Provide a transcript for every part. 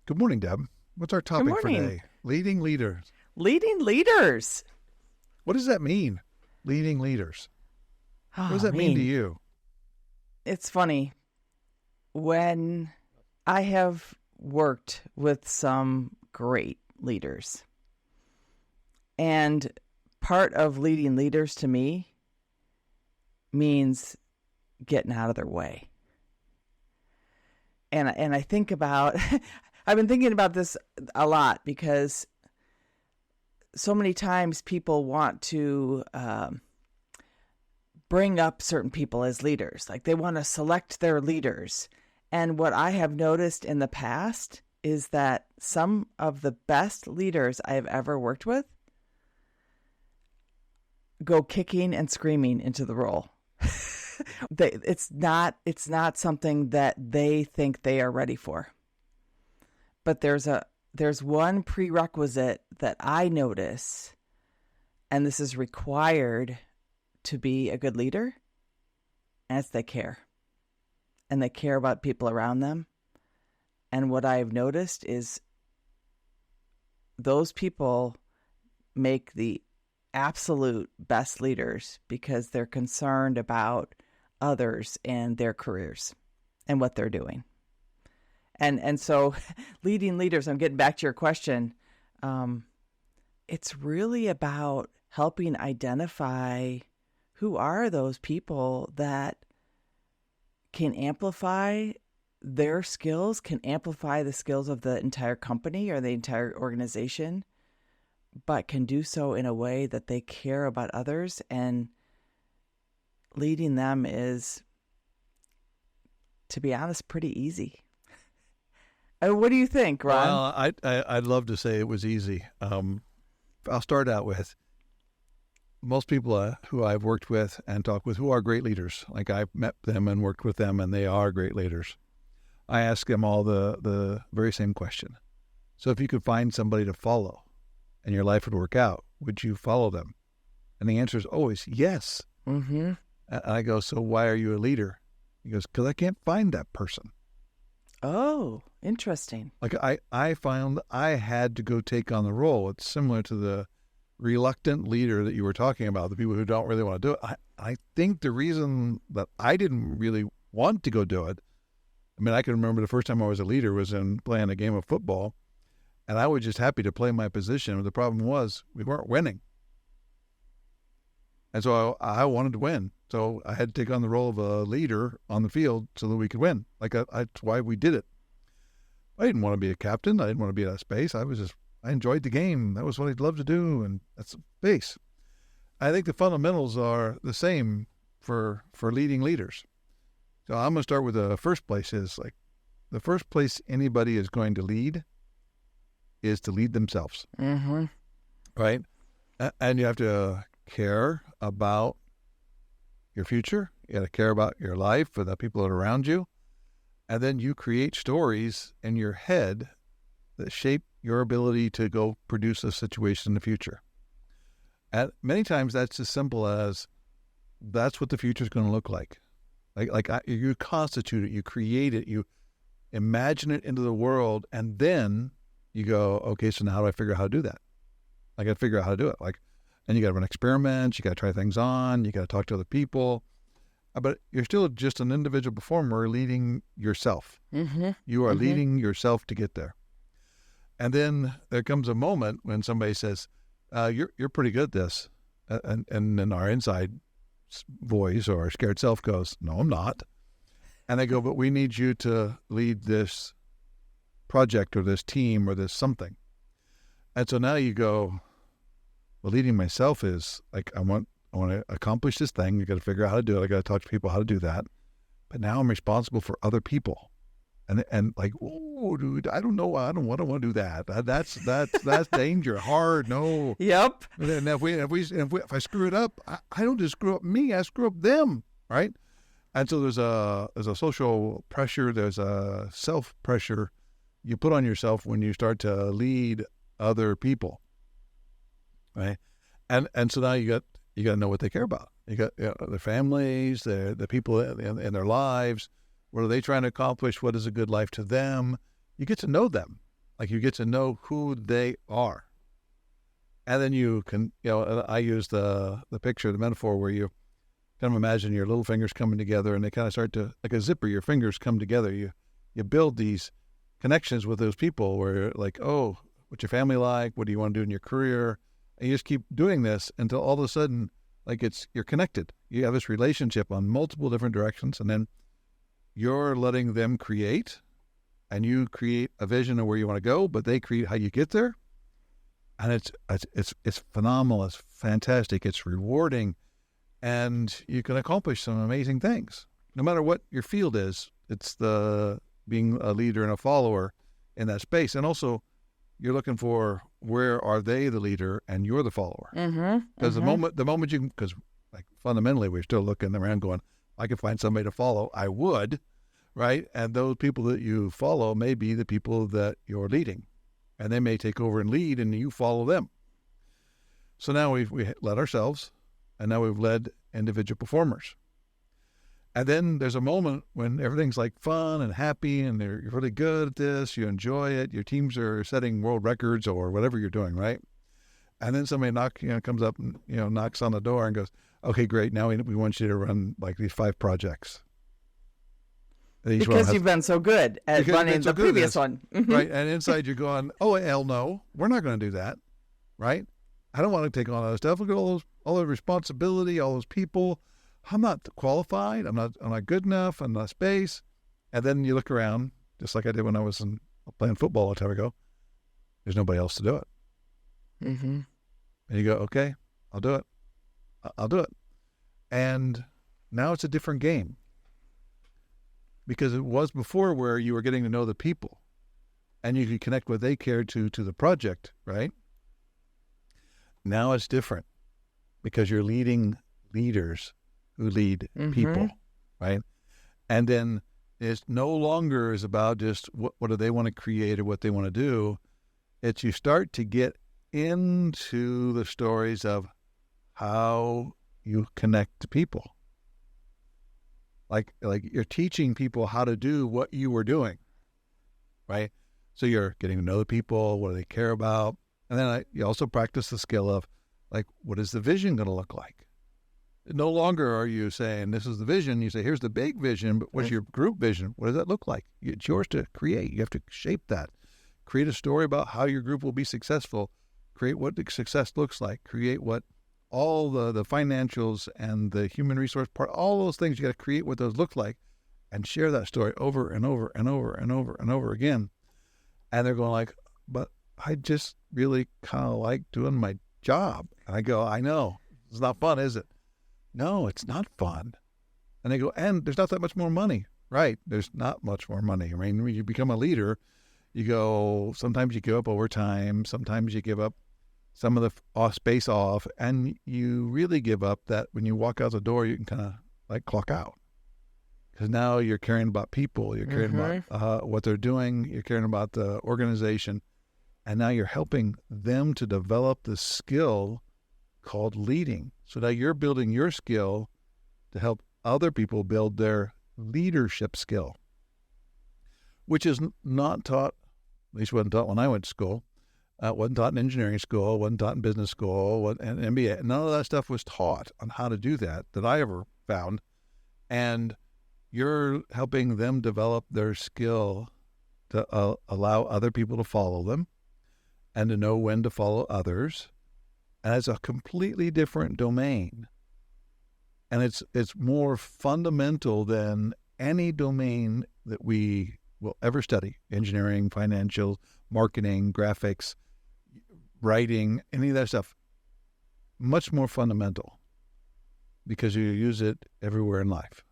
Good morning, Deb. What's our Good topic for morning. today? Leading leaders. Leading leaders. What does that mean? Leading leaders. What does Oh, that mean to man. you? It's funny. When I have worked with some great leaders, and part of leading leaders to me means getting out of their way. And I think about, I've been thinking about this a lot because so many times people want to bring up certain people as leaders. Like they want to select their leaders. And what I have noticed in the past is that some of the best leaders I have ever worked with go kicking and screaming into the role. It's not something that they think they are ready for. But there's one prerequisite that I notice, and this is required to be a good leader, and it's they care. And they care about people around them. And what I've noticed is those people make the absolute best leaders because they're concerned about others and their careers and what they're doing. And so leading leaders, I'm getting back to your question. It's really about helping identify who are those people that can amplify their skills, can amplify the skills of the entire company or the entire organization, but can do so in a way that they care about others. And leading them is, to be honest, pretty easy. What do you think, Ron? Well, I'd love to say it was easy. I'll start out with most people who I've worked with and talked with who are great leaders. Like I've met them and worked with them, and they are great leaders. I ask them all the very same question. So if you could find somebody to follow and your life would work out, would you follow them? And the answer is always yes. Mm-hmm. And I go, so why are you a leader? He goes, because I can't find that person. Oh, interesting. Like I found I had to go take on the role. It's similar to the reluctant leader that you were talking about, the people who don't really want to do it. I think the reason that I didn't really want to go do it, I mean, I can remember the first time I was a leader was in playing a game of football, and I was just happy to play my position. The problem was we weren't winning. And so I wanted to win. So I had to take on the role of a leader on the field so that we could win. That's why we did it. I didn't want to be a captain. I didn't want to be at a space. I enjoyed the game. That was what I'd love to do, and that's the base. I think the fundamentals are the same for leading leaders. So I'm going to start with the first place is like the first place anybody is going to lead is to lead themselves. Mm-hmm. Right? And you have to care about your future. You got to care about your life for the people that are around you. And then you create stories in your head that shape your ability to go produce a situation in the future. And many times that's as simple as that's what the future is going to look like. You constitute it, you create it, you imagine it into the world, and then you go, okay, so now how do I figure out how to do that? I got to figure out how to do it. And you got to run experiments, you got to try things on, you got to talk to other people. But you're still just an individual performer leading yourself. Mm-hmm. You are leading yourself to get there. And then there comes a moment when somebody says, you're pretty good at this. And then our inside voice or our scared self goes, no, I'm not. And they go, but we need you to lead this project or this team or this something. And so now you go, well, leading myself is like, I want to accomplish this thing. You got to figure out how to do it. I got to talk to people how to do that. But now I'm responsible for other people. And like, oh, dude, I don't know. I don't want to do that. That's danger. Hard. No. Yep. And if I screw it up, I don't just screw up me. I screw up them. Right. And so there's a social pressure. There's a self pressure you put on yourself when you start to lead other people. Right. And so now you got to know what they care about. You got their families, the people in their lives. What are they trying to accomplish? What is a good life to them? You get to know them. Like you get to know who they are. And then you can, I use the picture, the metaphor where you kind of imagine your little fingers coming together and they kind of start to, like a zipper, your fingers come together. You build these connections with those people where you're like, oh, what's your family like? What do you want to do in your career? And you just keep doing this until all of a sudden, like you're connected. You have this relationship on multiple different directions, and then you're letting them create, and you create a vision of where you want to go, but they create how you get there. And it's phenomenal. It's fantastic. It's rewarding, and you can accomplish some amazing things. No matter what your field is, it's the being a leader and a follower in that space. And also, you're looking for where are they the leader and you're the follower. Because the moment you, because like fundamentally we're still looking around going, I could find somebody to follow, I would, right? And those people that you follow may be the people that you're leading, and they may take over and lead, and you follow them. So now we led ourselves, and now we've led individual performers. And then there's a moment when everything's like fun and happy, and you're really good at this, you enjoy it, your teams are setting world records or whatever you're doing, right? And then somebody comes up and, knocks on the door and goes, okay, great, now we want you to run like these 5 projects. Because you've been so good at running the previous one. Right, and inside you're going, oh, hell no, we're not going to do that, right? I don't want to take on all that stuff. Look at all the responsibility, all those people. I'm not qualified. I'm not good enough. I'm not space. And then you look around, just like I did when I was playing football a time ago. There's nobody else to do it. And you go, okay, I'll do it. I'll do it. And now it's a different game. Because it was before where you were getting to know the people and you could connect what they cared to the project, right? Now it's different because you're leading leaders who lead people, right? And then it's no longer is about just what do they want to create or what they want to do. It's you start to get into the stories of how you connect to people. Like you're teaching people how to do what you were doing, right? So you're getting to know the people, what do they care about? And then you also practice the skill of, like, what is the vision going to look like? No longer are you saying, this is the vision. You say, here's the big vision, but what's your group vision? What does that look like? It's yours to create. You have to shape that. Create a story about how your group will be successful. Create what the success looks like. Create what all the financials and the human resource part, all those things, you got to create what those look like and share that story over and over and over and over and over again. And they're going like, but I just really kind of like doing my job. And I go, I know. It's not fun, is it? No, it's not fun. And they go, and there's not that much more money. Right. There's not much more money. I mean, when you become a leader, you go, sometimes you give up overtime. Sometimes you give up some of the space off, and you really give up that when you walk out the door, you can kind of like clock out. Because now you're caring about people, you're caring about what they're doing, you're caring about the organization, and now you're helping them to develop the skill called leading. So now you're building your skill to help other people build their leadership skill, which is not taught, at least wasn't taught when I went to school. Wasn't taught in engineering school, wasn't taught in business school, and MBA. None of that stuff was taught on how to do that I ever found. And you're helping them develop their skill to allow other people to follow them and to know when to follow others. And it's a completely different domain. And it's more fundamental than any domain that we will ever study. Engineering, financial, marketing, graphics, writing, any of that stuff, much more fundamental because you use it everywhere in life.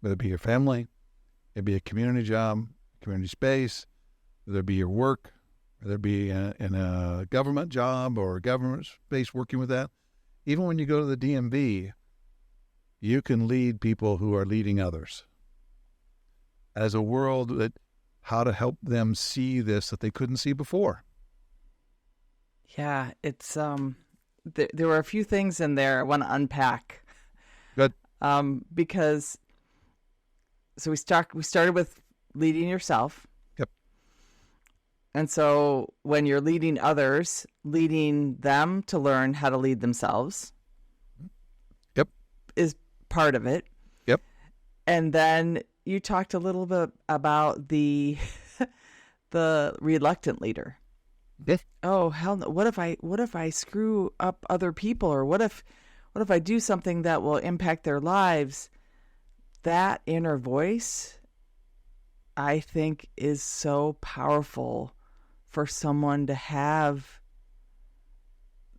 Whether it be your family, it be a community job, community space, whether it be your work, whether it be in a government job or a government space working with that. Even when you go to the DMV, you can lead people who are leading others. As a world that how to help them see this that they couldn't see before. Yeah, it's there were a few things in there I want to unpack. Good. Because so we started with leading yourself. Yep. And so when you're leading others, leading them to learn how to lead themselves. Yep. Is part of it. Yep. And then you talked a little bit about the the reluctant leader. Yeah. Oh, hell no. What if I screw up other people, or what if I do something that will impact their lives? That inner voice, I think, is so powerful for someone to have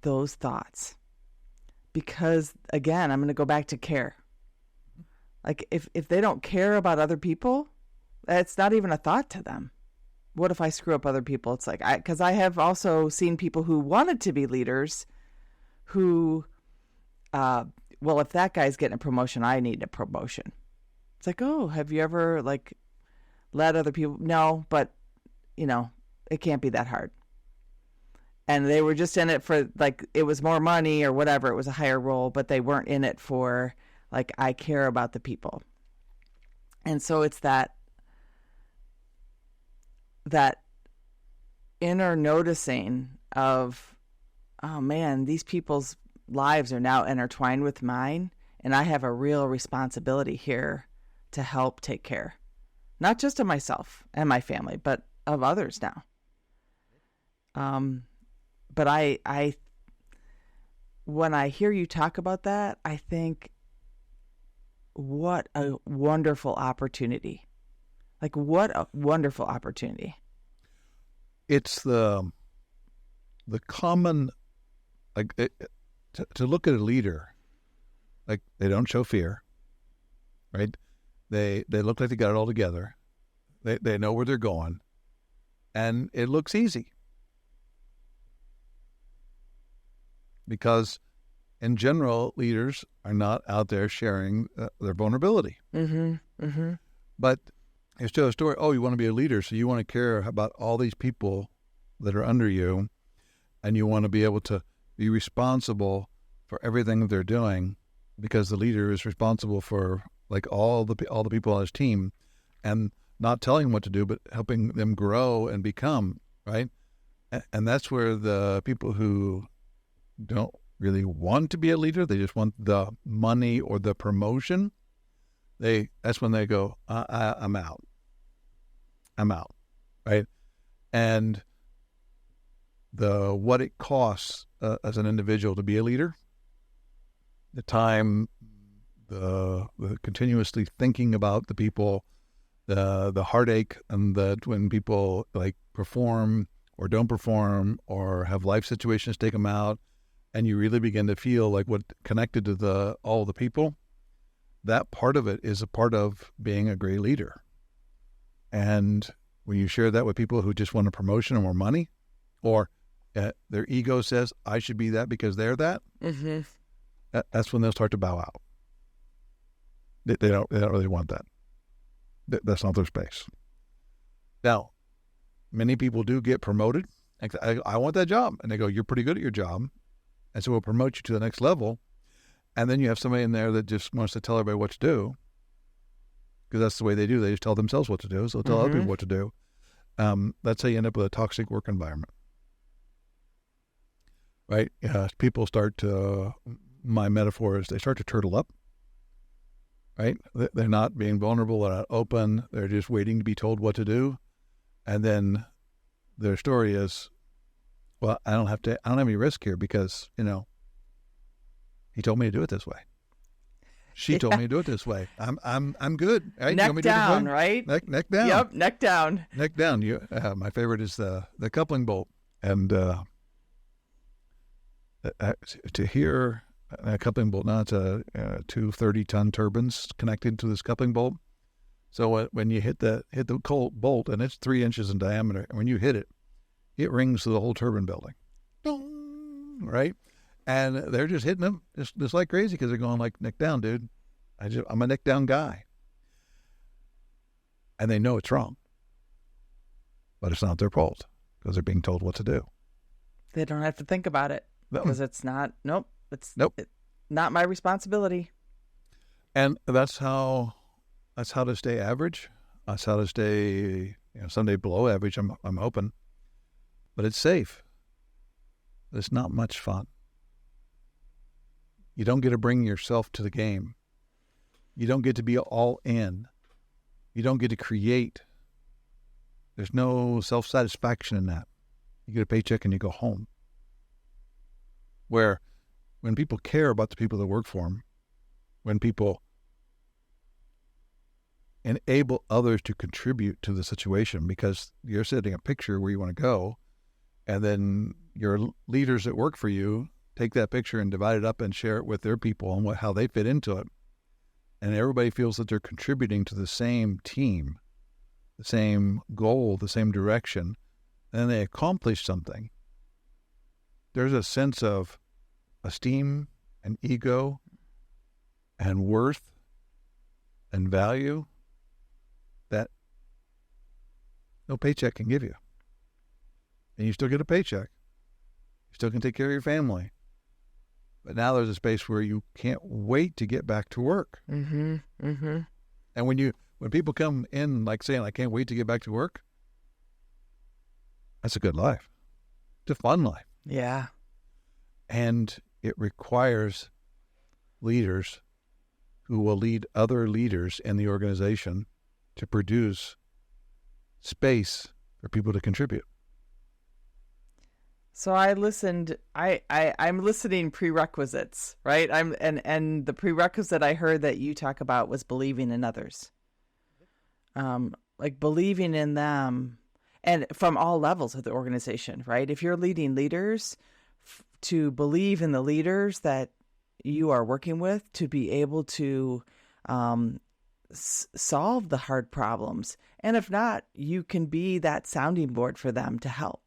those thoughts. Because again, I'm going to go back to care. Like if they don't care about other people, it's not even a thought to them. What if I screw up other people? It's like, because I have also seen people who wanted to be leaders who, well, if that guy's getting a promotion, I need a promotion. It's like, oh, have you ever like led other people? No, but it can't be that hard. And they were just in it for like, it was more money or whatever. It was a higher role, but they weren't in it for like, I care about the people. And so it's that inner noticing of, oh man, these people's lives are now intertwined with mine, and I have a real responsibility here to help take care, not just of myself and my family, but of others now. But I when I hear you talk about that, I think, what a wonderful opportunity. Like, what a wonderful opportunity. It's the common, like, to look at a leader, like, they don't show fear, right? They look like they got it all together. They know where they're going, and it looks easy. Because in general, leaders are not out there sharing their vulnerability. Mm-hmm. Mm-hmm. But it's still a story. Oh, you want to be a leader, so you want to care about all these people that are under you, and you want to be able to be responsible for everything that they're doing, because the leader is responsible for like all the people on his team, and not telling them what to do, but helping them grow and become, right? And that's where the people who don't really want to be a leader, they just want the money or the promotion, that's when they go, I'm out, right? And what it costs as an individual to be a leader, the time, the continuously thinking about the people, the heartache, and that when people like perform or don't perform or have life situations take them out, and you really begin to feel like what connected to all the people, that part of it is a part of being a great leader. And when you share that with people who just want a promotion or more money, or their ego says, I should be that because they're that, Mm-hmm. That's when they'll start to bow out. They don't really want that. That's not their space. Now, many people do get promoted. I want that job. And they go, you're pretty good at your job, and so we'll promote you to the next level. And then you have somebody in there that just wants to tell everybody what to do, because that's the way they do. They just tell themselves what to do, so they'll tell other people what to do. That's how you end up with a toxic work environment, right? People start to, my metaphor is, they start to turtle up, right? They're not being vulnerable, they're not open, they're just waiting to be told what to do. And then their story is, well, I don't have any risk here because, he told me to do it this way. She told me to do it this way. I'm good. Right? Neck down, right? Neck down. Yep, neck down. Neck down. My favorite is the coupling bolt, and to hear a coupling bolt. Now it's two 30-ton turbines connected to this coupling bolt. So when you hit the cold bolt, and it's 3 inches in diameter, and when you hit it, it rings through the whole turbine building, right? And they're just hitting them just like crazy, because they're going like, neck down, dude. I'm a neck down guy. And they know it's wrong, but it's not their fault, because they're being told what to do. They don't have to think about it, because it's not. It's not my responsibility. And that's how to stay average. That's how to stay, someday below average. I'm hoping. but it's safe. It's not much fun. You don't get to bring yourself to the game. You don't get to be all in. You don't get to create. There's no self-satisfaction in that. You get a paycheck and you go home. Where when people care about the people that work for them, when people enable others to contribute to the situation, because you're setting a picture where you want to go, and then your leaders that work for you take that picture and divide it up and share it with their people and how they fit into it. And everybody feels that they're contributing to the same team, the same goal, the same direction, and then they accomplish something. There's a sense of esteem and ego and worth and value that no paycheck can give you. And you still get a paycheck. You still can take care of your family. But now there's a space where you can't wait to get back to work. Mm-hmm. Mm-hmm. And when people come in like saying, I can't wait to get back to work, that's a good life. It's a fun life. Yeah. And it requires leaders who will lead other leaders in the organization to produce space for people to contribute. So I listened. I'm listening prerequisites, right? And the prerequisite I heard that you talk about was believing in others, like believing in them, and from all levels of the organization, right? If you're leading leaders, to believe in the leaders that you are working with, to be able to solve the hard problems, and if not, you can be that sounding board for them to help.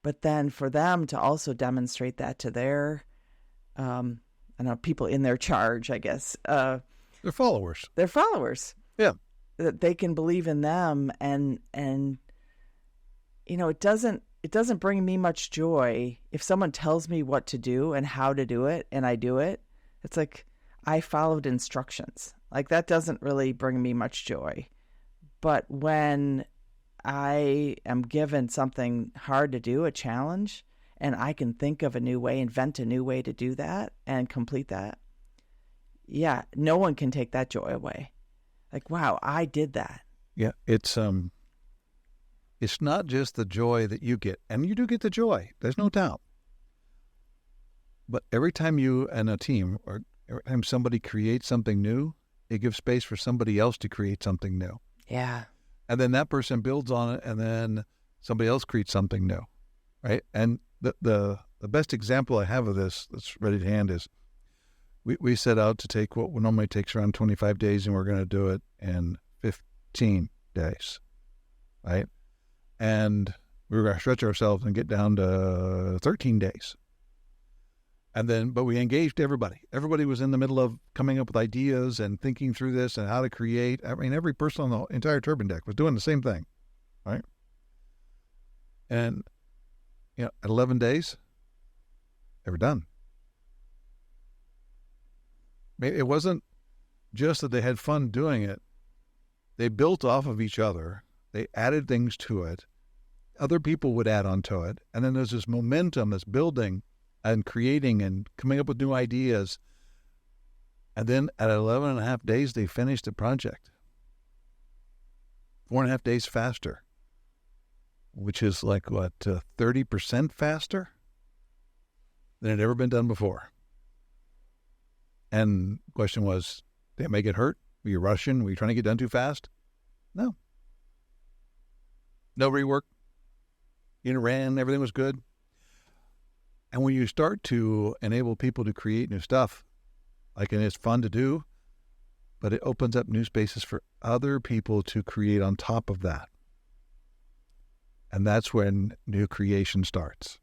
But then for them to also demonstrate that to their, people in their charge, I guess. They're followers. They're followers. Yeah. That they can believe in them, and it doesn't bring me much joy if someone tells me what to do and how to do it, and I do it. It's like I followed instructions. Like that doesn't really bring me much joy. But when I am given something hard to do, a challenge, and I can think of a new way, invent a new way to do that and complete that. Yeah, no one can take that joy away. Like, wow, I did that. Yeah, it's not just the joy that you get, and you do get the joy. There's no doubt. But every time you and a team, or every time somebody creates something new, it gives space for somebody else to create something new. Yeah. And then that person builds on it, and then somebody else creates something new, right? And the best example I have of this that's ready to hand is we set out to take what normally takes around 25 days, and we're going to do it in 15 days, right? And we were going to stretch ourselves and get down to 13 days. And then, but we engaged everybody. Everybody was in the middle of coming up with ideas and thinking through this and how to create. I mean, every person on the entire turbine deck was doing the same thing, right? And, at 11 days, they were done. It wasn't just that they had fun doing it. They built off of each other. They added things to it. Other people would add onto it. And then there's this momentum that's building and creating and coming up with new ideas. And then at 11 and a half days, they finished the project. 4.5 days faster, which is like, 30% faster than had ever been done before. And the question was, did anybody get hurt? Were you rushing? Were you trying to get done too fast? No. No rework. Ran, everything was good. And when you start to enable people to create new stuff, and it's fun to do, but it opens up new spaces for other people to create on top of that. And that's when new creation starts.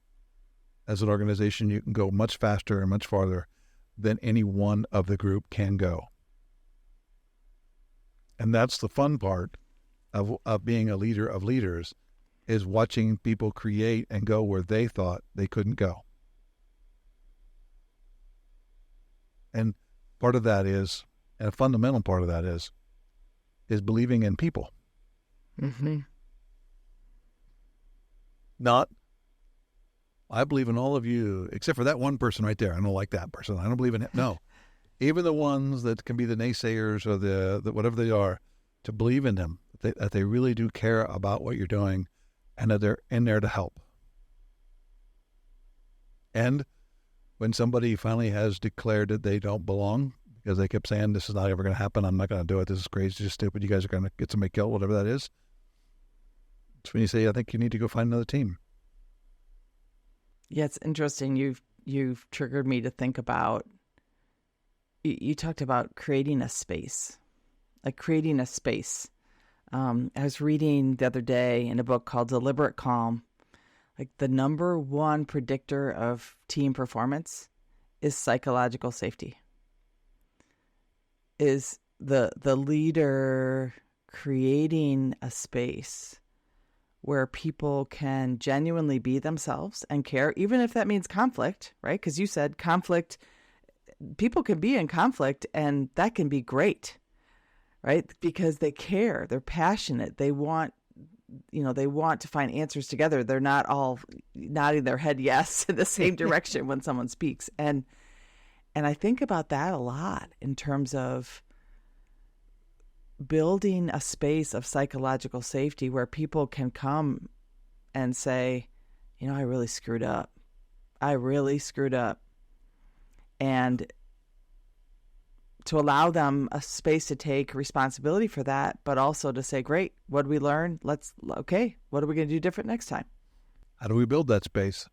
As an organization, you can go much faster and much farther than any one of the group can go. And that's the fun part of being a leader of leaders, is watching people create and go where they thought they couldn't go. And part of that is, and a fundamental part of that is believing in people. Mm-hmm. Not I believe in all of you, except for that one person right there. I don't like that person. I don't believe in him. No. Even the ones that can be the naysayers or the whatever they are, to believe in them, that they really do care about what you're doing and that they're in there to help. And when somebody finally has declared that they don't belong because they kept saying, this is not ever going to happen, I'm not going to do it, this is crazy, just stupid, you guys are going to get somebody killed, whatever that is, it's when you say, I think you need to go find another team. Yeah, it's interesting. You've triggered me to think about, you talked about creating a space, like creating a space. I was reading the other day in a book called Deliberate Calm, like the number one predictor of team performance is psychological safety. Is the leader creating a space where people can genuinely be themselves and care, even if that means conflict, right? Because you said conflict, people can be in conflict and that can be great, right? Because they care, they're passionate, they want to find answers together. They're not all nodding their head yes in the same direction when someone speaks. And I think about that a lot in terms of building a space of psychological safety where people can come and say, I really screwed up. And to allow them a space to take responsibility for that, but also to say, great, what did we learn? What are we going to do different next time? How do we build that space?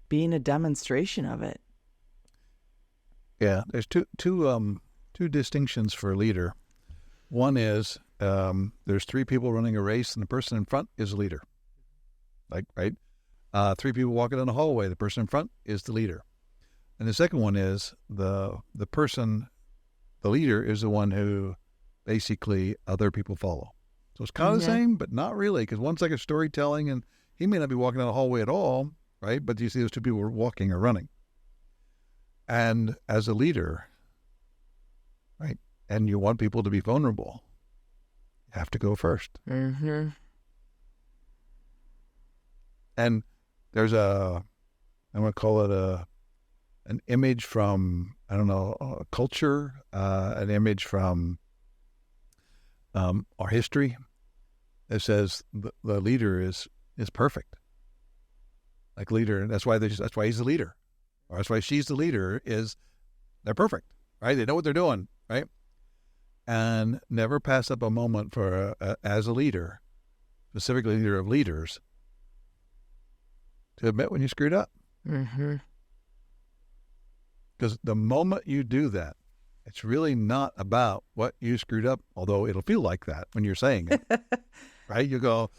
Being a demonstration of it. Yeah, there's two distinctions for a leader. One is there's three people running a race, and the person in front is a leader. Right? Three people walking in the hallway, the person in front is the leader. And the second one is the leader is the one who basically other people follow. So it's kind of the same, but not really, because one's like a storytelling, and he may not be walking down the hallway at all, right? But you see those two people walking or running. And as a leader, right, and you want people to be vulnerable, you have to go first. Mm-hmm. And there's I'm going to call it an image from, a culture, an image from our history that says the leader is perfect. Like leader, that's why he's the leader, or that's why she's the leader. Is they're perfect, right? They know what they're doing, right? And never pass up a moment for as a leader, specifically leader of leaders, to admit when you screwed up. Mm-hmm. Because the moment you do that, it's really not about what you screwed up, although it'll feel like that when you're saying it, right? You go,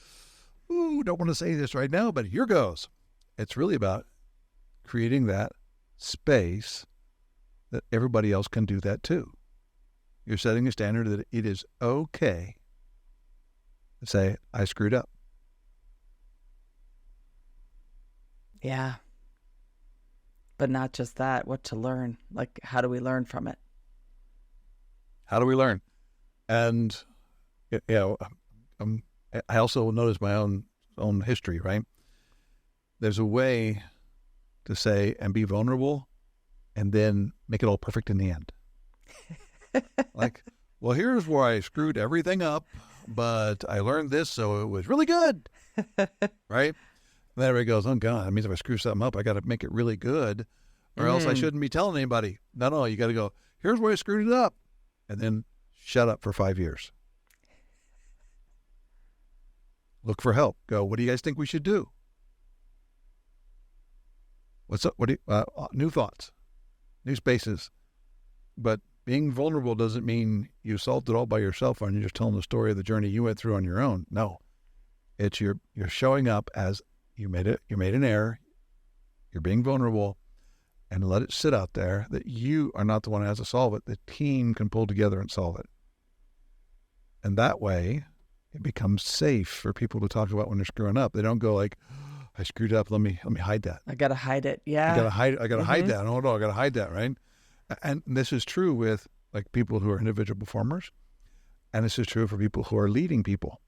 ooh, don't want to say this right now, but here goes. It's really about creating that space that everybody else can do that too. You're setting a standard that it is okay to say, I screwed up. Yeah. But not just that, what to learn. Like, how do we learn from it? How do we learn? And, I also notice my own history, right? There's a way to say and be vulnerable and then make it all perfect in the end. Like, well, here's where I screwed everything up, but I learned this, so it was really good, right? And then everybody goes, oh, God, that means if I screw something up, I got to make it really good, or else I shouldn't be telling anybody. No, you got to go, here's where I screwed it up, and then shut up for 5 years. Look for help. Go, what do you guys think we should do? What's up? New thoughts, new spaces. But being vulnerable doesn't mean you solved it all by yourself and you're just telling the story of the journey you went through on your own. No, it's you're showing up as you made an error. You're being vulnerable, and let it sit out there that you are not the one who has to solve it. The team can pull together and solve it. And that way it becomes safe for people to talk about when they're screwing up. They don't go like, I screwed up. Let me hide that. I got to hide it. Yeah. I got to hide that. Oh, no, I got to hide that. Right. And this is true with like people who are individual performers. And this is true for people who are leading people.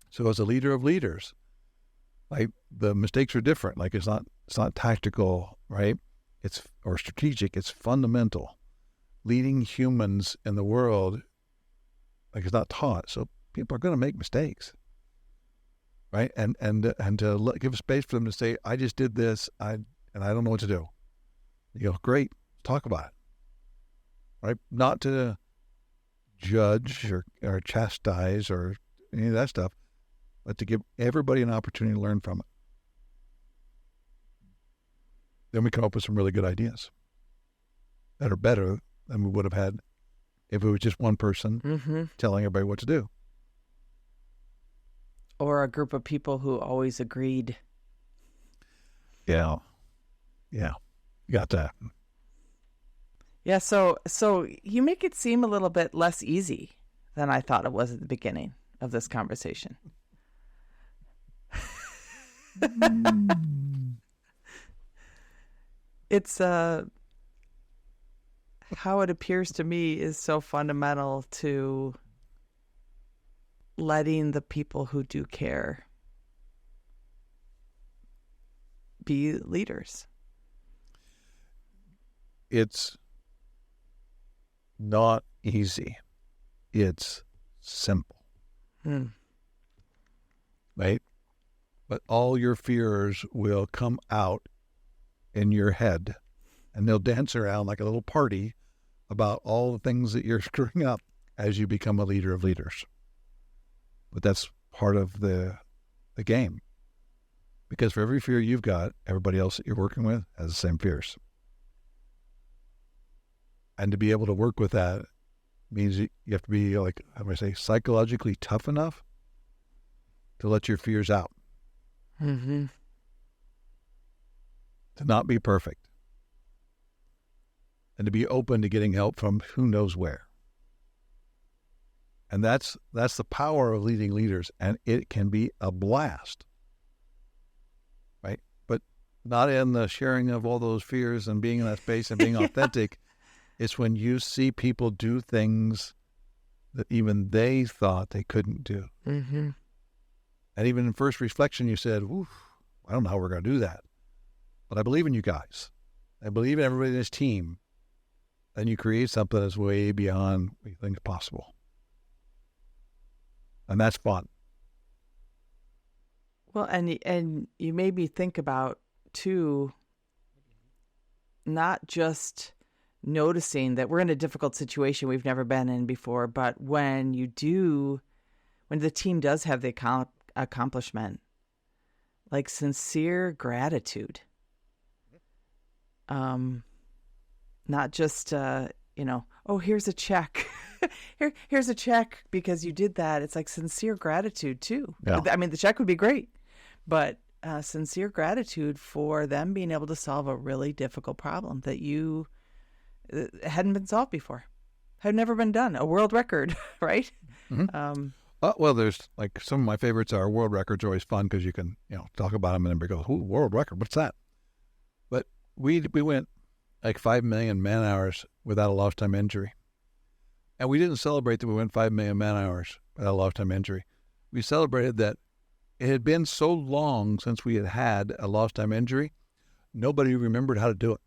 So as a leader of leaders, Like the mistakes are different. Like it's not tactical, right? Or strategic. It's fundamental. Leading humans in the world, like it's not taught. So people are going to make mistakes, right? And to give space for them to say, I just did this, and I don't know what to do. You go, great, talk about it, right? Not to judge or chastise or any of that stuff, but to give everybody an opportunity to learn from it. Then we come up with some really good ideas that are better than we would have had if it was just one person telling everybody what to do. Or a group of people who always agreed. Yeah. You got that. Yeah, so you make it seem a little bit less easy than I thought it was at the beginning of this conversation. It's how it appears to me is so fundamental to letting the people who do care be leaders. It's not easy. It's simple. Right? But all your fears will come out in your head, and they'll dance around like a little party about all the things that you're screwing up as you become a leader of leaders. But that's part of the game. Because for every fear you've got, everybody else that you're working with has the same fears. And to be able to work with that means you have to be, like, how do I say, psychologically tough enough to let your fears out. To not be perfect. And to be open to getting help from who knows where. And that's the power of leading leaders, and it can be a blast, right? But not in the sharing of all those fears and being in that space and being authentic. It's when you see people do things that even they thought they couldn't do. And even in first reflection, you said, "Oof, I don't know how we're going to do that. But I believe in you guys. I believe in everybody in this team." And you create something that's way beyond what you think is possible. And that's fun. Well, and you made me think about, too, not just noticing that we're in a difficult situation we've never been in before, but when the team does have the accomplishment, like sincere gratitude. Not just, oh, here's a check. Here's a check because you did that. It's like sincere gratitude, too. Yeah. I mean, the check would be great, but sincere gratitude for them being able to solve a really difficult problem that you hadn't been solved before, had never been done. A world record, right? Well, there's, like, some of my favorites are world records are always fun because you can, talk about them and everybody goes, "Ooh, world record, what's that?" But we went like 5 million man hours without a lost time injury. And we didn't celebrate that we went 5 million man hours without a lost time injury. We celebrated that it had been so long since we had a lost time injury, nobody remembered how to do it.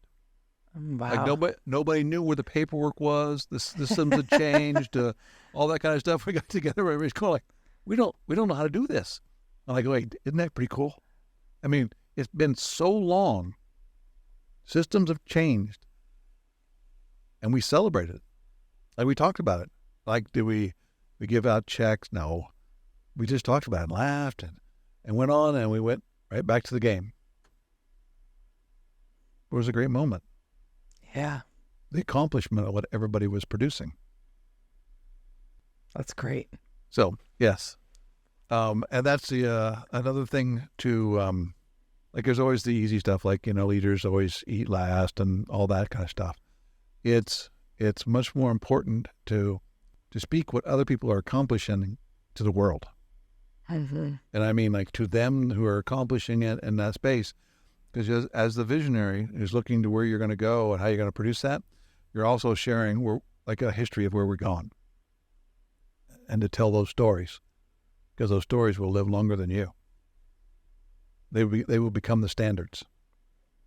Wow. Like nobody knew where the paperwork was. The systems had changed, all that kind of stuff. We got together, everybody's going like, we don't know how to do this. I'm like, wait, isn't that pretty cool? I mean, it's been so long. Systems have changed, and we celebrated it. Like, we talked about it. Like, did we give out checks? No. We just talked about it and laughed and went on, and we went right back to the game. It was a great moment. Yeah. The accomplishment of what everybody was producing. That's great. So, yes. And that's the another thing to... like, there's always the easy stuff, like, leaders always eat last and all that kind of stuff. It's much more important to speak what other people are accomplishing to the world. And I mean, like, to them who are accomplishing it in that space, because as the visionary who's looking to where you're going to go and how you're going to produce that, you're also sharing like a history of where we're gone, and to tell those stories, because those stories will live longer than you. they will become the standards.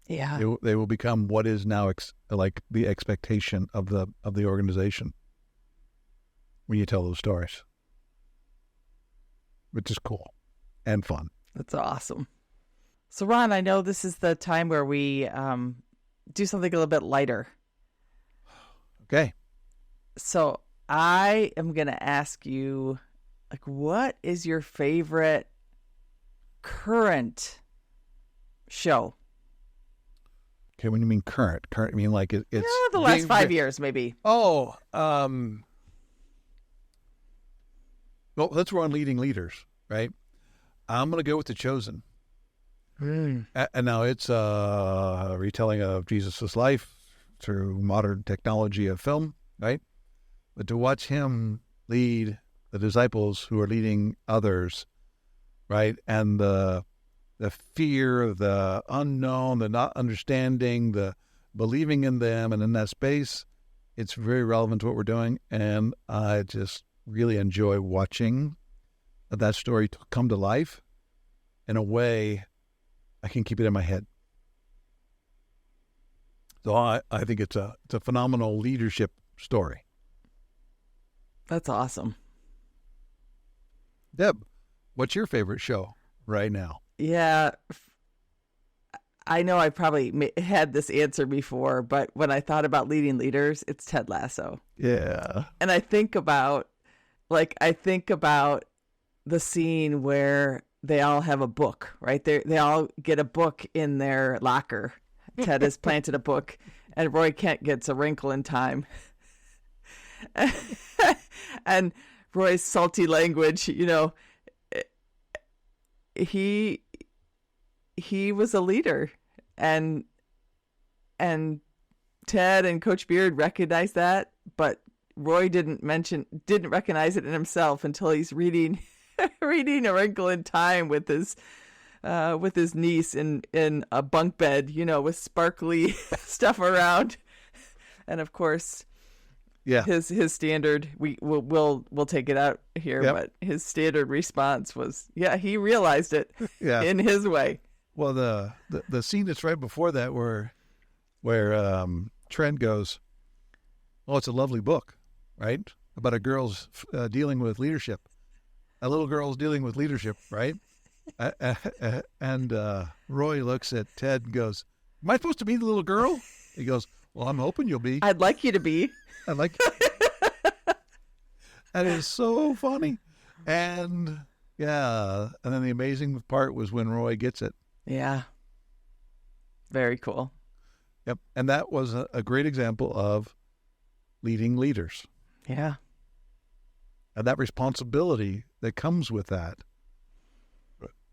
Yeah. They will become what is now like the expectation of the organization when you tell those stories, which is cool and fun. That's awesome. So, Ron, I know this is the time where we do something a little bit lighter. Okay. So I am going to ask you, like, what is your favorite current show? Okay, when you mean current, you mean like it's the last 5 years, maybe. Oh, well, let's run leading leaders, right? I'm going to go with The Chosen. And now it's a retelling of Jesus' life through modern technology of film, right? But to watch him lead the disciples who are leading others, right? And the fear, the unknown, the not understanding, the believing in them, and in that space, it's very relevant to what we're doing. And I just really enjoy watching that story come to life in a way I can keep it in my head. So I think it's a phenomenal leadership story. That's awesome. Deb, what's your favorite show right now? Yeah, I know I probably had this answer before, but when I thought about leading leaders, it's Ted Lasso. Yeah. And I think about the scene where they all have a book, right? They all get a book in their locker. Ted has planted a book, and Roy Kent gets A Wrinkle in Time. And Roy's salty language, he was a leader, and Ted and Coach Beard recognized that, but Roy didn't recognize it in himself until he's reading A Wrinkle in Time with his niece in a bunk bed, with sparkly stuff around, and of course, yeah, his standard. We'll take it out here, yep. But his standard response was, yeah, he realized it, yeah, in his way. Well, the scene that's right before that where Trent goes, "Oh, it's a lovely book, right? About a girl's dealing with leadership, a little girl's dealing with leadership, right?" And Roy looks at Ted and goes, "Am I supposed to be the little girl?" He goes, "Well, I'm hoping you'll be." I'd like you to be. I'd like. That is so funny, and yeah, and then the amazing part was when Roy gets it. Yeah. Very cool. Yep, and that was a great example of leading leaders. Yeah. And that responsibility that comes with that.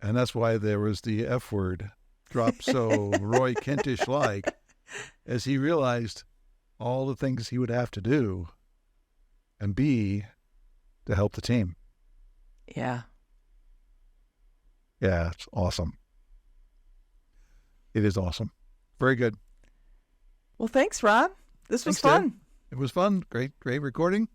And that's why there was the F word dropped so Roy Kentish-like, as he realized all the things he would have to do and be to help the team. Yeah. Yeah, it's awesome. It is awesome. Very good. Well, thanks, Ron. This was Thanks, fun. Deb. It was fun. Great recording.